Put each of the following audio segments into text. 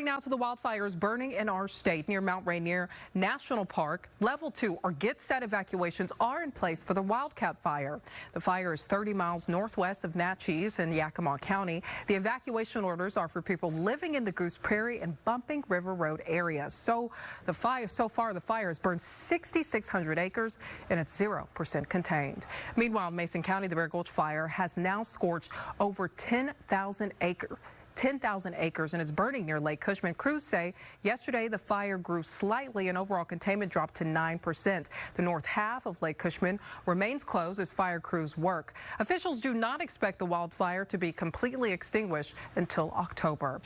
Now to the wildfires burning in our state near Mount Rainier National Park. Level 2 or get set evacuations are in place for the Wildcat fire. The fire is 30 miles northwest of Natchez in Yakima County. The evacuation orders are for people living in the Goose Prairie and Bumping River Road areas. So far the fire has burned 6,600 acres and it's 0% contained. Meanwhile, Mason County, the Bear Gulch fire has now scorched over 10,000 acres and is burning near Lake Cushman. Crews say yesterday the fire grew slightly and overall containment dropped to 9%. The north half of Lake Cushman remains closed as fire crews work. Officials do not expect the wildfire to be completely extinguished until October.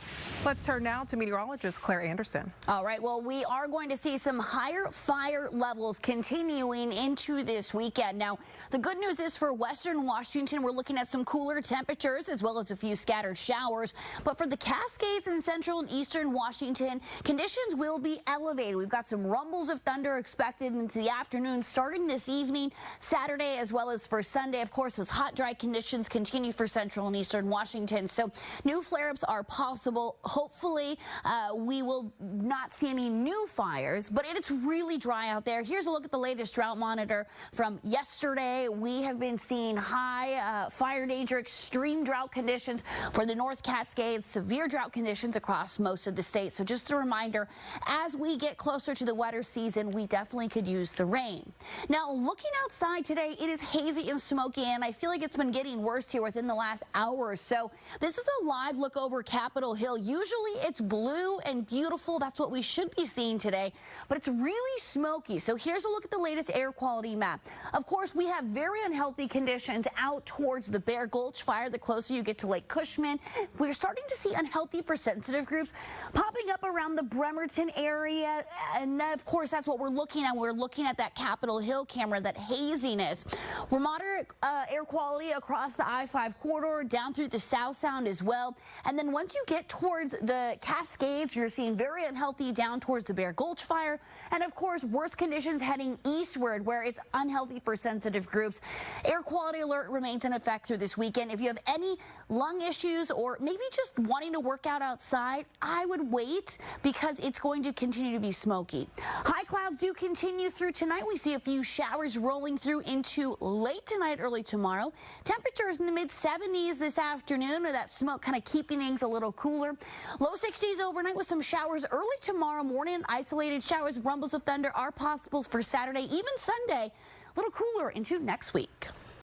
Let's turn now to meteorologist Claire Anderson. All right, well, we are going to see some higher fire levels continuing into this weekend. Now, the good news is for western Washington, we're looking at some cooler temperatures as well as a few scattered showers. But for the Cascades in central and eastern Washington, conditions will be elevated. We've got some rumbles of thunder expected into the afternoon starting this evening, Saturday, as well as for Sunday. Of course, those hot, dry conditions continue for central and eastern Washington. So new flare-ups are possible. Hopefully, we will not see any new fires, but it's really dry out there. Here's a look at the latest drought monitor from yesterday. We have been seeing high fire danger, extreme drought conditions for the North Cascades, severe drought conditions across most of the state. So just a reminder, as we get closer to the wetter season, we definitely could use the rain. Now, looking outside today, it is hazy and smoky, and I feel like it's been getting worse here within the last hour or so. This is a live look over Capitol Hill. Usually it's blue and beautiful. That's what we should be seeing today, but it's really smoky. So here's a look at the latest air quality map. Of course, we have very unhealthy conditions out towards the Bear Gulch fire. The closer you get to Lake Cushman, we're starting to see unhealthy for sensitive groups popping up around the Bremerton area, and of course that's what we're looking at. We're looking at that Capitol Hill camera, that haziness. We're moderate air quality across the I-5 corridor down through the South Sound as well, and then once you get towards the Cascades, you're seeing very unhealthy down towards the Bear Gulch fire, and of course worse conditions heading eastward where it's unhealthy for sensitive groups. Air quality alert remains in effect through this weekend. If you have any lung issues or maybe just wanting to work out outside, I would wait because it's going to continue to be smoky. High clouds do continue through tonight. We see a few showers rolling through into late tonight, early tomorrow. Temperatures in the mid-70s this afternoon, with that smoke kind of keeping things a little cooler. Low 60s overnight with some showers early tomorrow morning. Isolated showers, rumbles of thunder are possible for Saturday, even Sunday. A little cooler into next week.